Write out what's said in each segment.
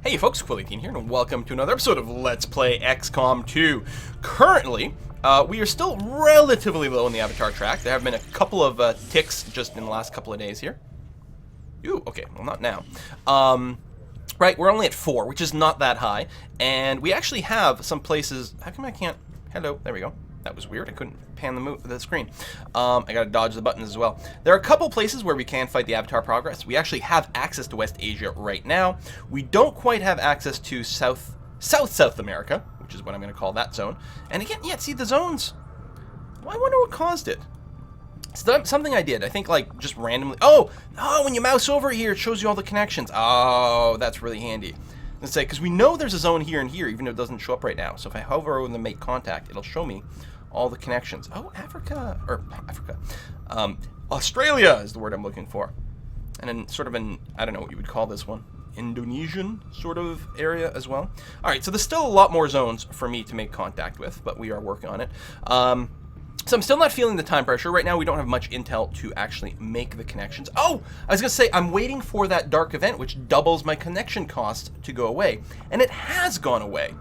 Hey folks, Quilly18 here, and welcome to another episode of Let's Play XCOM 2. Currently, we are still relatively low in the avatar track. There have been a couple of ticks just in the last couple of days here. Ooh, okay, well not now. Right, we're only at 4, which is not that high, and we actually have some places... How come I can't... Hello, there we go. That was weird, I couldn't pan the screen. I gotta dodge the buttons as well. There are a couple places where we can fight the Avatar progress. We actually have access to West Asia right now. We don't quite have access to South America, which is what I'm gonna call that zone. And again, yeah, see the zones. Well, I wonder what caused it. So something I did, I think like just randomly, oh, when you mouse over here, it shows you all the connections. Oh, that's really handy. Let's say, because we know there's a zone here and here, even though it doesn't show up right now. So if I hover over and make contact, it'll show me all the connections. Oh, Africa. Australia is the word I'm looking for. And then sort of an, I don't know what you would call this one, Indonesian sort of area as well. All right, so there's still a lot more zones for me to make contact with, but we are working on it. So I'm still not feeling the time pressure. Right now we don't have much intel to actually make the connections. Oh, I was going to say, I'm waiting for that dark event, which doubles my connection cost to go away. And it has gone away.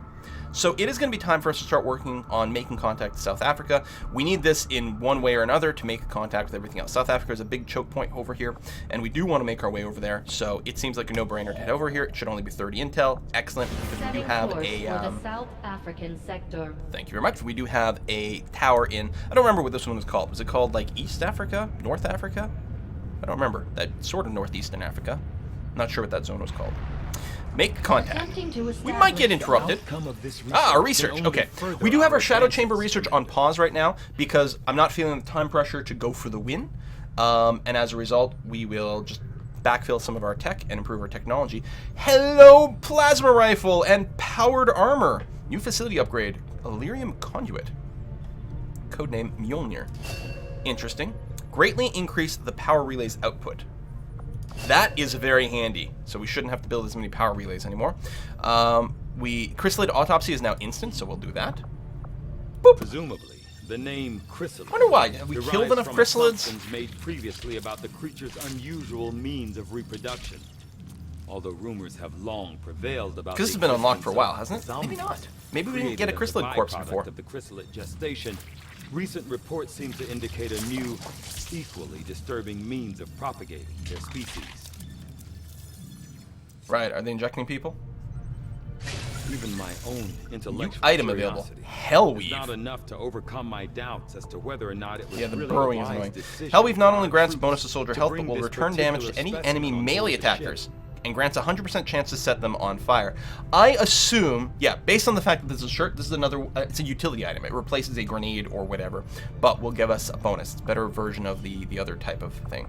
So it is going to be time for us to start working on making contact with South Africa. We need this in one way or another to make contact with everything else. South Africa is a big choke point over here, and we do want to make our way over there. So it seems like a no-brainer to head over here. It should only be 30 intel. Excellent, because we do have a... the South African sector. Thank you very much. We do have a tower in... I don't remember what this one was called. Was it called, like, East Africa? North Africa? I don't remember. That sort of northeastern Africa. I'm not sure what that zone was called. Make contact. We might get interrupted. Our research. Okay. We do have our Shadow Chamber research on pause right now because I'm not feeling the time pressure to go for the win. And as a result, we will just backfill some of our tech and improve our technology. Hello, plasma rifle and powered armor. New facility upgrade. Illyrium conduit. Codename Mjolnir. Interesting. Greatly increase the power relays output. That is very handy, so we shouldn't have to build as many power relays anymore. Chrysalid autopsy is now instant, so we'll do that. Boop. Presumably, the name chrysalid. I wonder why. Have we killed enough chrysalids? Made previously about the creature's unusual means of reproduction. Although rumors have long prevailed about. Because this has been unlocked for a while, hasn't it? Maybe not. Maybe we didn't get a chrysalid corpse before. Of the chrysalid gestation. Recent reports seem to indicate a new, equally disturbing means of propagating their species. Right, are they injecting people? Even my own intellectual item available. Hellweave. Is not enough to overcome my doubts as to whether or not it was the really burrowing a is wise annoying. decision. Hellweave not only grants a bonus to soldier health, but bring will this return damage to any particular enemy specimen on melee board the attackers, and grants a 100% chance to set them on fire. I assume, yeah, based on the fact that this is a shirt, this is another, it's a utility item. It replaces a grenade or whatever, but will give us a bonus. It's a better version of the other type of thing,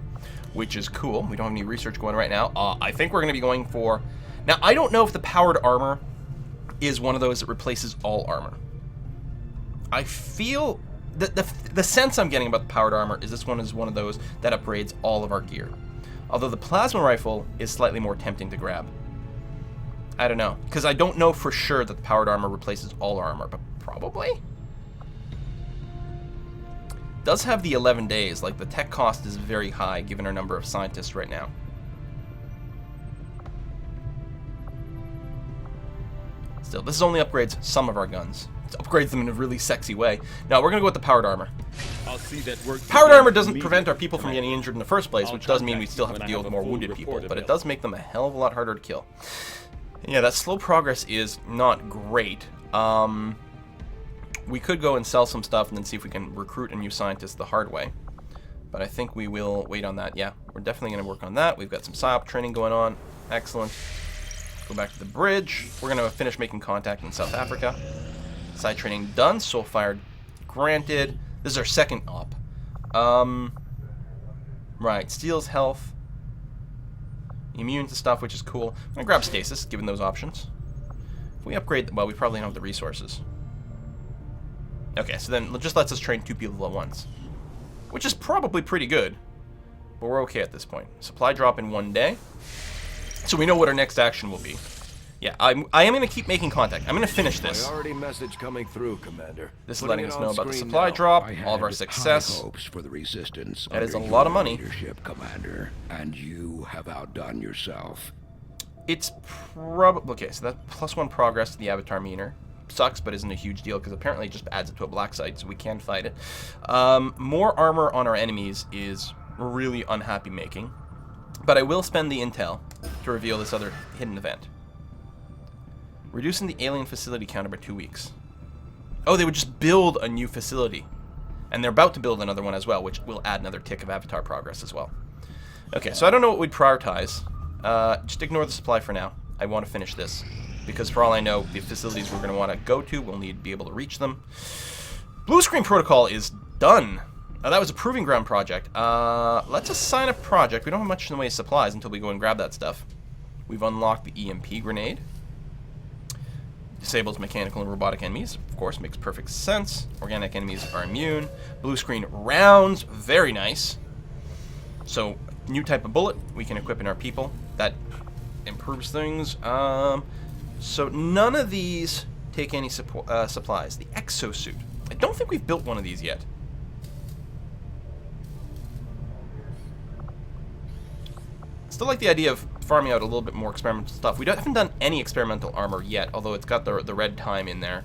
which is cool. We don't have any research going right now. I think we're going to be going for... Now, I don't know if the powered armor is one of those that replaces all armor. I feel... The sense I'm getting about the powered armor is this one is one of those that upgrades all of our gear. Although the plasma rifle is slightly more tempting to grab. I don't know, because I don't know for sure that the powered armor replaces all armor, but probably? Does have the 11 days, like the tech cost is very high given our number of scientists right now. Still, this only upgrades some of our guns. It upgrades them in a really sexy way. Now, we're going to go with the powered armor. I'll see that work. Powered armor doesn't prevent our people from getting injured in the first place, which does mean we still have to deal with more wounded people, but it does make them a hell of a lot harder to kill. Yeah, that slow progress is not great. We could go and sell some stuff and then see if we can recruit a new scientist the hard way. But I think we will wait on that. Yeah, we're definitely going to work on that. We've got some PSYOP training going on. Excellent. Go back to the bridge. We're going to finish making contact in South Africa. Side training done. Soul fired granted. This is our second op. Right. Steals health. Immune to stuff, which is cool. I'm going to grab stasis, given those options. If we upgrade... Well, we probably don't have the resources. Okay, so then it just lets us train 2 people at once. Which is probably pretty good. But we're okay at this point. Supply drop in 1 day. So we know what our next action will be. Yeah, I am going to keep making contact. I'm going to finish this. Priority message coming through, Commander. This is letting us know about the supply drop, all of our success. Hopes for the resistance. That is a lot of money. Leadership, Commander, and you have outdone yourself. It's probably... Okay, so that +1 progress to the avatar meter. Sucks, but isn't a huge deal, because apparently it just adds it to a black site, so we can fight it. More armor on our enemies is really unhappy making. But I will spend the intel to reveal this other hidden event. Reducing the alien facility counter by 2 weeks. Oh, they would just build a new facility. And they're about to build another one as well, which will add another tick of avatar progress as well. Okay, so I don't know what we'd prioritize. Just ignore the supply for now. I want to finish this. Because for all I know, the facilities we're going to want to go to, we'll need to be able to reach them. Blue Screen Protocol is done. That was a Proving Ground project. Let's assign a project. We don't have much in the way of supplies until we go and grab that stuff. We've unlocked the EMP grenade. Disables mechanical and robotic enemies. Of course, makes perfect sense. Organic enemies are immune. Blue screen rounds. Very nice. So, new type of bullet we can equip in our people. That improves things. So, none of these take any supplies. The exosuit. I don't think we've built one of these yet. Still like the idea of farming out a little bit more experimental stuff. We haven't done any experimental armor yet, although it's got the red time in there.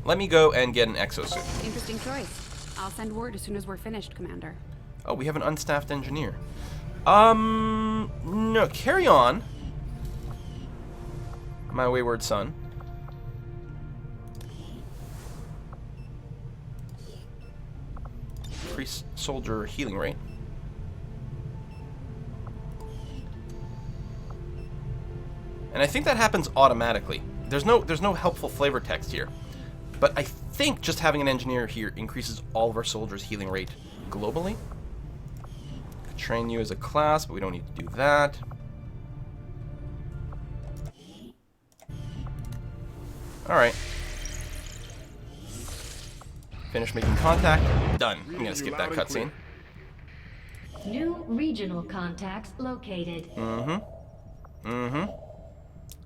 Let me go and get an exosuit. Interesting choice. I'll send word as soon as we're finished, Commander. Oh, we have an unstaffed engineer. No, carry on. My wayward son. Increase soldier healing rate. And I think that happens automatically. There's no helpful flavor text here. But I think just having an engineer here increases all of our soldiers' healing rate globally. Could train you as a class, but we don't need to do that. Alright. Finish making contact. Done. I'm gonna skip that cutscene. New regional contacts located.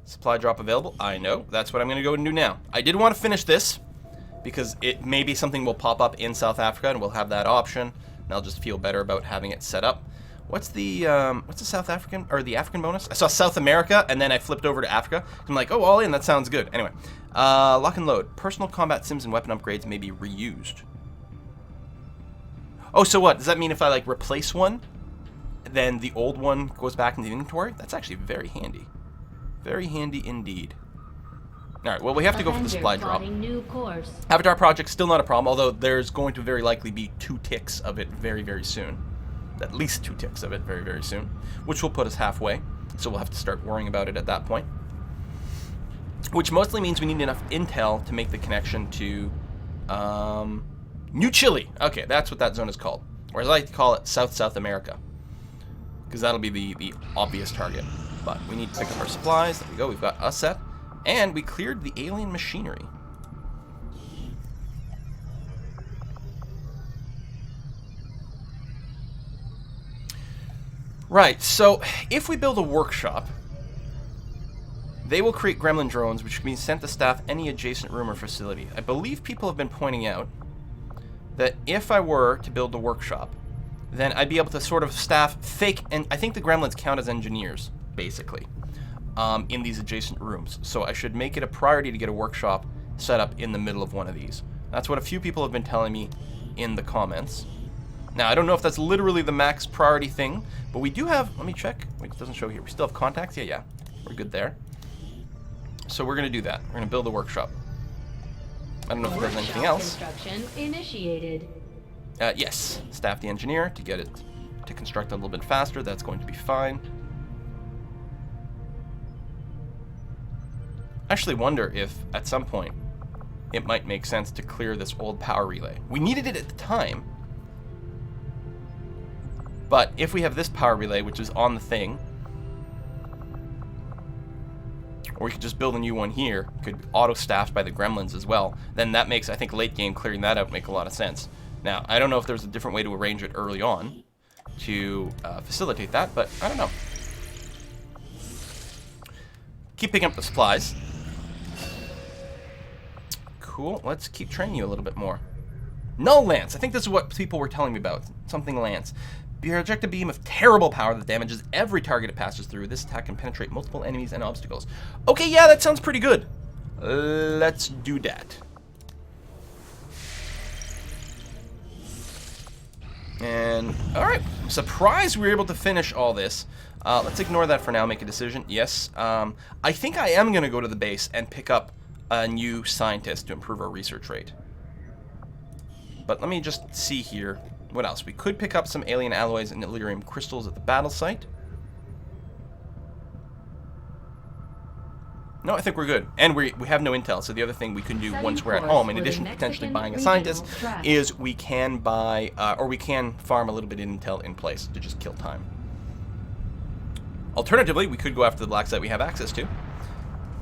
Supply drop available. I know. That's what I'm going to go and do now. I did want to finish this because it maybe something will pop up in South Africa and we'll have that option. And I'll just feel better about having it set up. What's the South African or the African bonus? I saw South America and then I flipped over to Africa. I'm like, oh, all in. That sounds good. Anyway, lock and load. Personal combat sims and weapon upgrades may be reused. Oh, so what? Does that mean if I like replace one, then the old one goes back in the inventory? That's actually very handy. Very handy indeed. Alright, well, we have to go for the supply drop. New course. Avatar project, still not a problem, although there's going to very likely be 2 ticks of it very, very soon. At least 2 ticks of it very, very soon. Which will put us halfway, so we'll have to start worrying about it at that point. Which mostly means we need enough intel to make the connection to New Chile. Okay, that's what that zone is called. Or as I like to call it, South America. Because that'll be the obvious target. But we need to pick up our supplies. There we go. We've got a set. And we cleared the alien machinery. Right. So if we build a workshop, they will create gremlin drones, which can be sent to staff any adjacent room or facility. I believe people have been pointing out that if I were to build a workshop, then I'd be able to sort of staff fake, and I think the gremlins count as engineers, basically, in these adjacent rooms. So I should make it a priority to get a workshop set up in the middle of one of these. That's what a few people have been telling me in the comments. Now, I don't know if that's literally the max priority thing, but we do have, let me check. Wait, it doesn't show here. We still have contacts? Yeah. We're good there. So we're going to do that. We're going to build a workshop. I don't know if it does anything else. Construction initiated. Yes, staff the engineer to get it to construct a little bit faster. That's going to be fine. I actually wonder if at some point it might make sense to clear this old power relay. We needed it at the time, but if we have this power relay, which is on the thing, or we could just build a new one here, could auto-staffed by the gremlins as well, then that makes, I think, late game clearing that out make a lot of sense. Now, I don't know if there's a different way to arrange it early on to facilitate that, but I don't know. Keep picking up the supplies. Cool, let's keep training you a little bit more. Null Lance, I think this is what people were telling me about. Something Lance. Project a beam of terrible power that damages every target it passes through. This attack can penetrate multiple enemies and obstacles. Okay, yeah, that sounds pretty good. Let's do that. And, alright, I'm surprised we were able to finish all this. Let's ignore that for now, make a decision. Yes, I think I am going to go to the base and pick up a new scientist to improve our research rate. But let me just see here. What else? We could pick up some alien alloys and Illyrium crystals at the battle site. No, I think we're good. And we have no intel, so the other thing we can do once we're at home, in addition to potentially buying a scientist, is we can buy, or we can farm a little bit of intel in place to just kill time. Alternatively, we could go after the black site we have access to.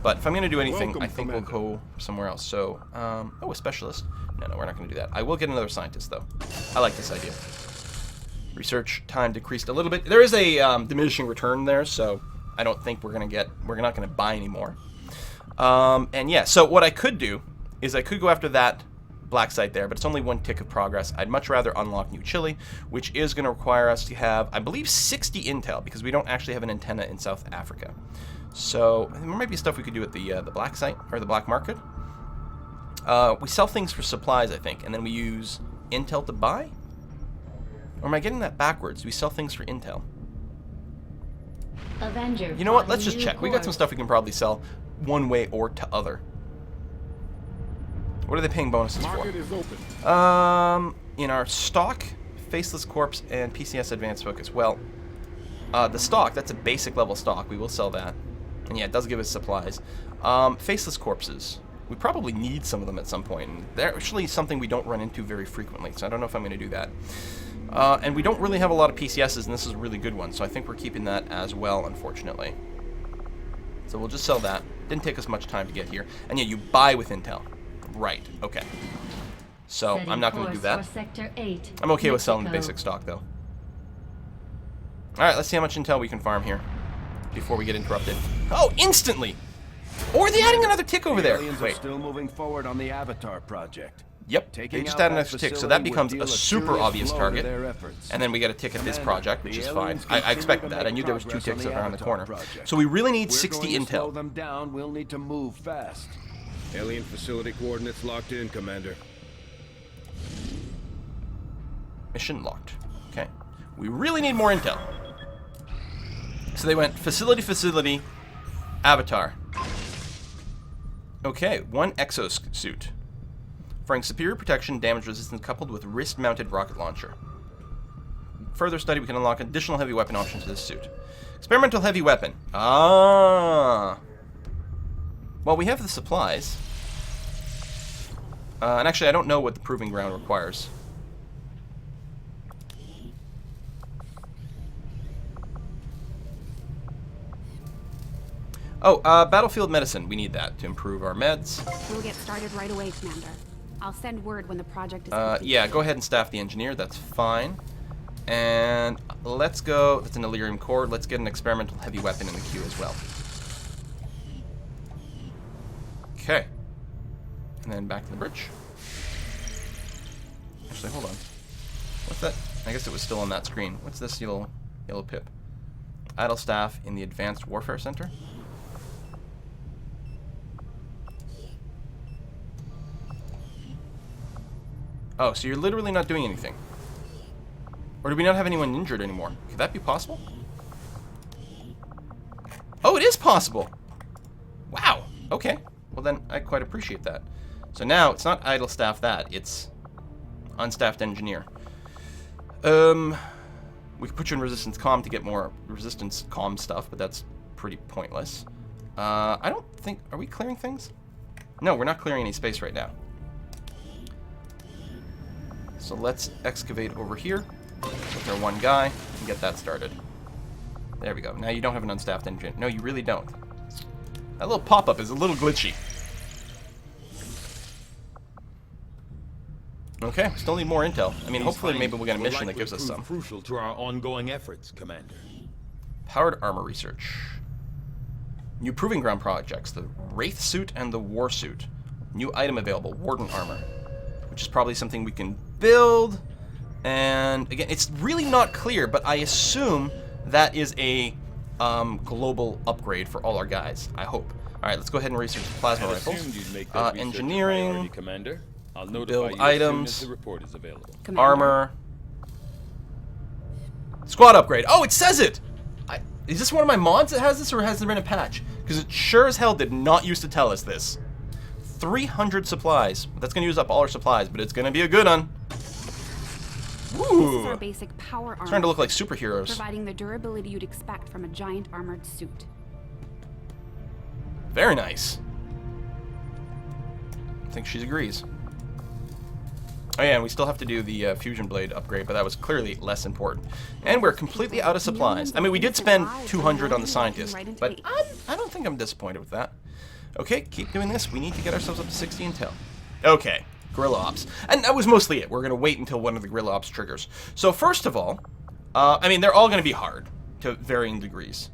But if I'm going to do anything, I think we'll go somewhere else. So, oh, a specialist. No, we're not going to do that. I will get another scientist, though. I like this idea. Research time decreased a little bit. There is a diminishing return there, so I don't think we're not going to buy anymore. And yeah, so what I could do is I could go after that black site there, but it's only 1 tick of progress. I'd much rather unlock New Chile, which is going to require us to have, I believe, 60 intel, because we don't actually have an antenna in South Africa. So there might be stuff we could do at the black site, or the black market. We sell things for supplies, I think, and then we use intel to buy? Or am I getting that backwards? We sell things for intel. Avenger. You know what? Let's just check. We got some stuff we can probably sell one way or to other. What are they paying bonuses for? Market is open. In our stock, Faceless Corpse, and PCS Advanced Focus. Well, the stock, that's a basic level stock. We will sell that. And yeah, it does give us supplies. Faceless Corpses. We probably need some of them at some point. And they're actually something we don't run into very frequently, so I don't know if I'm going to do that. And we don't really have a lot of PCSs, and this is a really good one, so I think we're keeping that as well, unfortunately. So we'll just sell that. Didn't take us much time to get here. And yeah, you buy with intel. Right, okay. So I'm not going to do that. I'm okay with selling the basic stock, though. Alright, let's see how much intel we can farm here before we get interrupted. Oh, instantly! Or are they adding another tick over there? Aliens are Wait. still moving forward on the Avatar project. Yep, Taking they just out add an that extra tick, so facility that would becomes deal a a super serious obvious blow to target. their efforts. And then we get a tick at this Commander, project, which the is fine. aliens I continue expected to that. I make knew there was 2 progress on ticks the around the Avatar corner. project. So we really need We're 60 going to slow intel. them down. We'll need to move fast. Alien facility coordinates locked in, Commander. Mission locked. Okay. We really need more intel. So they went facility, Avatar. Okay, 1 exosuit. Offering superior protection, damage resistance coupled with wrist-mounted rocket launcher. Further study, we can unlock additional heavy weapon options for this suit. Experimental heavy weapon. Ah. Well, we have the supplies. And actually, I don't know what the proving ground requires. Oh, battlefield medicine. We need that to improve our meds. We'll get started right away, Commander. I'll send word when the project is complete. Yeah, go ahead and staff the engineer. That's fine. And let's go. That's an Illyrium core. Let's get an experimental heavy weapon in the queue as well. Okay. And then back to the bridge. Actually, hold on. What's that? I guess it was still on that screen. What's this yellow pip? Idle staff in the Advanced Warfare Center. Oh, so you're literally not doing anything. Or do we not have anyone injured anymore? Could that be possible? Oh, it is possible! Wow, okay. Well then, I quite appreciate that. So now, it's not idle staff that, it's unstaffed engineer. We could put you in resistance comm to get more resistance comm stuff, but that's pretty pointless. I don't think, are we clearing things? No, we're not clearing any space right now. So let's excavate over here with our 1 guy and get that started. There we go. Now you don't have an unstaffed engine. No, you really don't. That little pop-up is a little glitchy. Okay, we still need more intel. I mean, hopefully maybe we'll get a mission that gives us some. Crucial to our ongoing efforts, Commander. Powered armor research. New proving ground projects. The Wraith suit and the War suit. New item available. Warden armor. Which is probably something we can build And again, it's really not clear, but I assume that is a global upgrade for all our guys. I hope. All right, let's go ahead and research the plasma rifles. Engineering, Commander. I'll notify build you items, as soon as the report is available. Commander. armor, squad upgrade. Oh, it says it. Is this one of my mods that has this, or has there been a patch? Because it sure as hell did not used to tell us this. 300 supplies. That's going to use up all our supplies, but it's going to be a good one. This is Ooh. our basic power armor. Starting to look like superheroes. Providing the durability you'd expect from a giant armored suit. Very nice. I think she agrees. Oh yeah, and we still have to do the fusion blade upgrade, but that was clearly less important. And we're completely out of supplies. I mean, we did spend 200 on the scientist, but I don't think I'm disappointed with that. Okay, keep doing this. We need to get ourselves up to 60 intel. Okay, guerrilla ops. And that was mostly it. We're going to wait until one of the guerrilla ops triggers. So first of all, I mean, they're all going to be hard to varying degrees.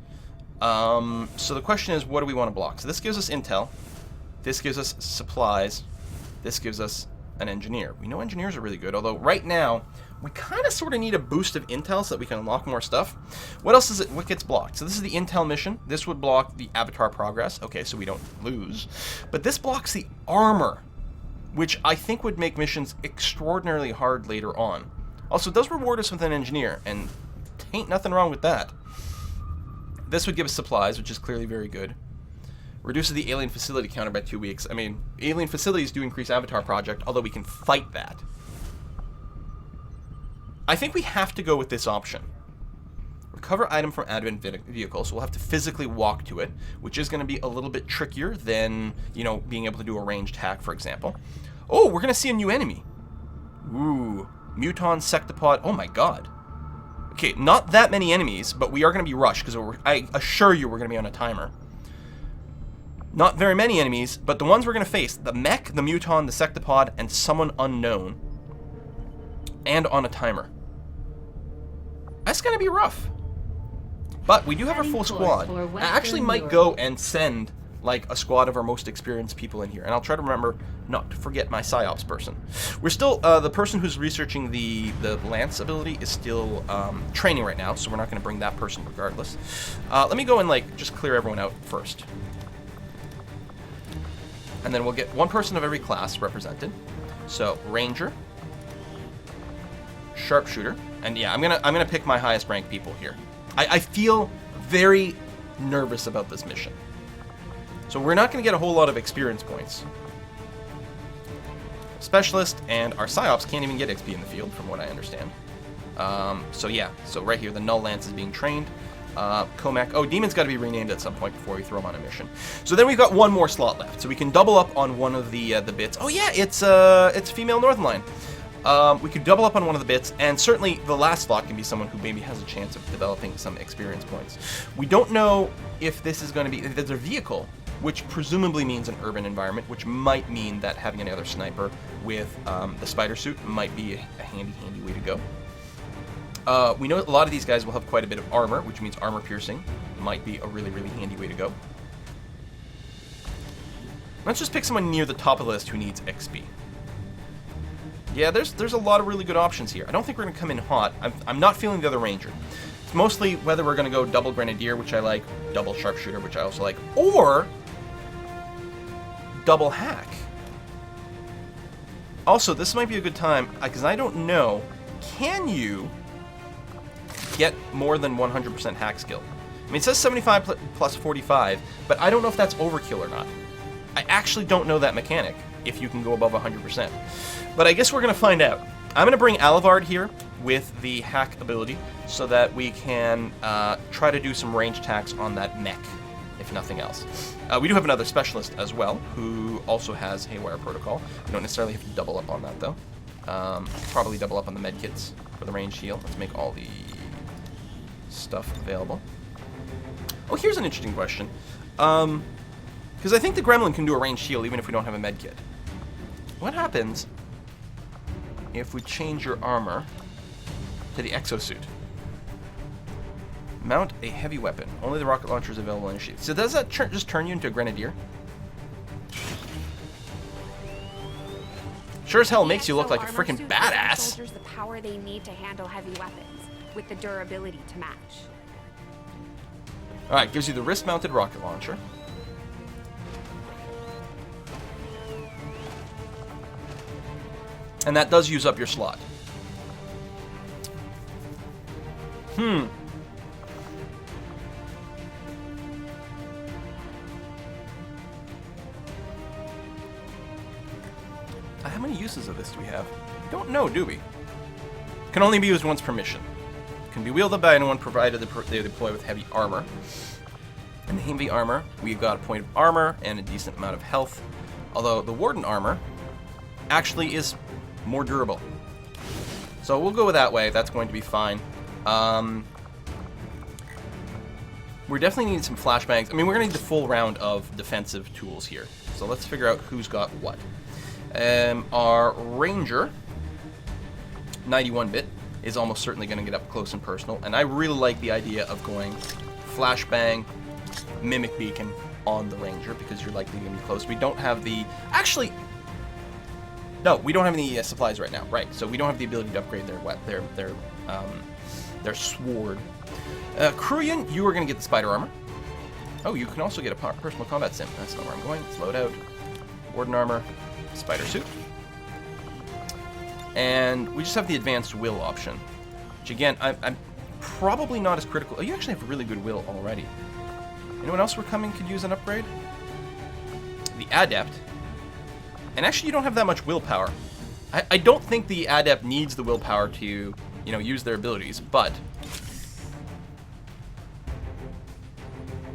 So the question is, what do we want to block? So this gives us intel. This gives us supplies. This gives us an engineer. We know engineers are really good, although right now we kind of sort of need a boost of intel so that we can unlock more stuff. What else is it? What gets blocked? So this is the intel mission. This would block the avatar progress. Okay, so we don't lose. But this blocks the armor, which I think would make missions extraordinarily hard later on. Also, it does reward us with an engineer, and ain't nothing wrong with that. This would give us supplies, which is clearly very good. Reduces the alien facility counter by 2 weeks. I mean, alien facilities do increase Avatar Project, although we can fight that. I think we have to go with this option. Recover item from advent vehicle, so we'll have to physically walk to it, which is going to be a little bit trickier than, you know, being able to do a ranged hack, for example. Oh, we're going to see a new enemy. Ooh, Muton Sectopod. Oh my god. Okay, not that many enemies, but we are going to be rushed, because I assure you we're going to be on a timer. Not very many enemies, but the ones we're going to face, the mech, the Muton, the Sectopod, and someone unknown. And on a timer. That's going to be rough. But we do have our full squad. I actually might go and send, like, a squad of our most experienced people in here. And I'll try to remember not to forget my PsyOps person. We're still, the person who's researching the Lance ability is still training right now, so we're not going to bring that person regardless. Let me go and, like, just clear everyone out first. And then we'll get one person of every class represented. So, Ranger, Sharpshooter, and yeah, I'm gonna pick my highest ranked people here. I feel very nervous about this mission. So we're not gonna get a whole lot of experience points. Specialist and our PsyOps can't even get XP in the field, from what I understand. So yeah, so right here, the Null Lance is being trained. Comac. Oh, Demon's got to be renamed at some point before we throw him on a mission. So then we've got one more slot left, so we can double up on one of the bits. Oh yeah, it's female Northern Line. We could double up on one of the bits, and certainly the last slot can be someone who maybe has a chance of developing some experience points. We don't know if this is going to be if there's a vehicle, which presumably means an urban environment, which might mean that having another sniper with the spider suit might be a handy way to go. We know a lot of these guys will have quite a bit of armor, which means armor piercing might be a really handy way to go. Let's just pick someone near the top of the list who needs XP. Yeah, there's a lot of really good options here. I don't think we're going to come in hot. I'm not feeling the other Ranger. It's mostly whether we're going to go double Grenadier, which I like, double Sharpshooter, which I also like, or double Hack. Also, this might be a good time, because I don't know, can you get more than 100% hack skill? I mean, it says 75 plus 45, but I don't know if that's overkill or not. I actually don't know that mechanic, if you can go above 100%. But I guess we're going to find out. I'm going to bring Alivard here with the hack ability so that we can try to do some ranged hacks on that mech, if nothing else. We do have another specialist as well, who also has Haywire Protocol. We don't necessarily have to double up on that, though. Probably double up on the medkits for the ranged heal. Let's make all the stuff available. Oh, here's an interesting question. Because I think the Gremlin can do a ranged heal even if we don't have a medkit. What happens if we change your armor to the exosuit? Mount a heavy weapon. Only the rocket launcher is available in a sheath. So does that just turn you into a Grenadier? Sure as hell makes you look EXO like a armor freaking suit gives badass. soldiers the power they need to handle heavy weapons, with the durability to match. Alright, gives you the wrist-mounted rocket launcher. And that does use up your slot. How many uses of this do we have? Don't know, do we? Can only be used once per mission. Can be wielded by anyone provided they deploy with heavy armor. And the heavy armor, we've got a point of armor and a decent amount of health. Although the Warden armor actually is more durable. So we'll go with that way. That's going to be fine. We're definitely needing some flashbangs. I mean, we're going to need the full round of defensive tools here. So let's figure out who's got what. Our Ranger, 91-bit, is almost certainly going to get up close and personal. And I really like the idea of going flashbang, mimic beacon on the Ranger because you're likely going to be close. We don't have the... Actually... No, we don't have any supplies right now. Right, so we don't have the ability to upgrade their sword. Kruyan, you are going to get the spider armor. Oh, you can also get a personal combat sim. That's not where I'm going. Let's load out. Warden armor, spider suit. And we just have the advanced will option. Which again, I'm probably not as critical. Oh, you actually have really good will already. Anyone else we're coming could use an upgrade? The adept. And actually, you don't have that much willpower. I don't think the adept needs the willpower to, you know, use their abilities, but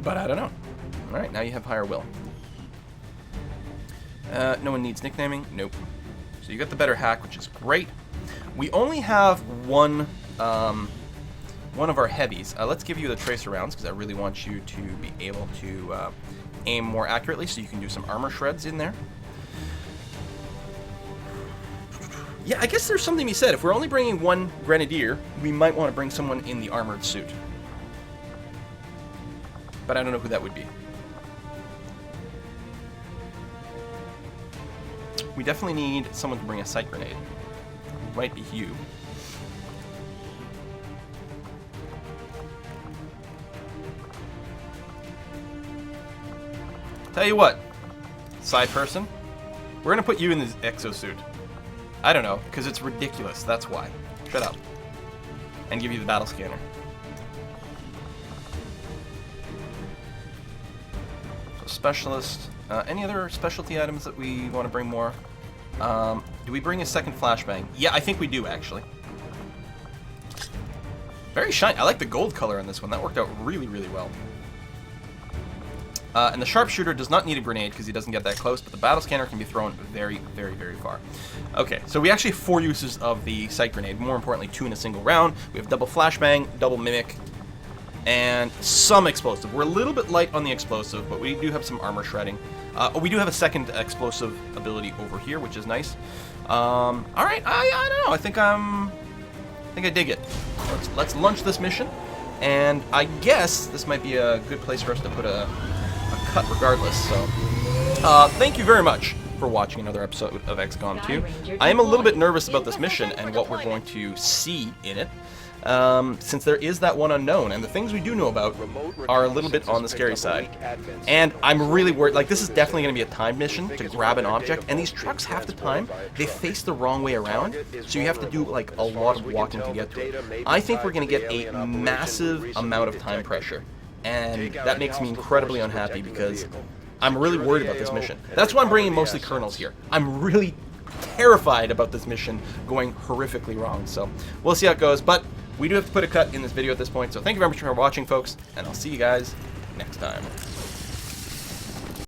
I don't know. All right, now you have higher will. No one needs nicknaming. Nope. So you got the better hack, which is great. We only have one of our heavies. Let's give you the tracer rounds because I really want you to be able to aim more accurately, so you can do some armor shreds in there. Yeah, I guess there's something to be said. If we're only bringing one grenadier, we might want to bring someone in the armored suit. But I don't know who that would be. We definitely need someone to bring a sight grenade. It might be you. Tell you what, side person, we're gonna put you in this exosuit. I don't know, because it's ridiculous, that's why. Shut up. And give you the battle scanner. So specialist. Any other specialty items that we want to bring more? Do we bring a second flashbang? Yeah, I think we do, actually. Very shiny. I like the gold color on this one. That worked out really, really well. And the sharpshooter does not need a grenade because he doesn't get that close, but the battle scanner can be thrown very, very, very far. Okay, so we actually have 4 uses of the sight grenade. More importantly, 2 in a single round. We have double flashbang, double mimic, and some explosive. We're a little bit light on the explosive, but we do have some armor shredding. We do have a second explosive ability over here, which is nice. All right, I don't know. I think I dig it. Let's launch this mission, and I guess this might be a good place for us to put a cut regardless. So, thank you very much for watching another episode of XCOM 2. I am a little bit nervous about this mission and what we're going to see in it. Since there is that one unknown, and the things we do know about are a little bit on the scary side. And I'm really worried, like, this is definitely going to be a timed mission to grab an object, and these trucks, half the time, they face the wrong way around, so you have to do, like, a lot of walking to get to it. I think we're going to get a massive amount of time pressure, and that makes me incredibly unhappy because I'm really worried about this mission. That's why I'm bringing mostly colonels here. I'm really terrified about this mission going horrifically wrong, so we'll see how it goes, but we do have to put a cut in this video at this point, so thank you very much for watching, folks, and I'll see you guys next time.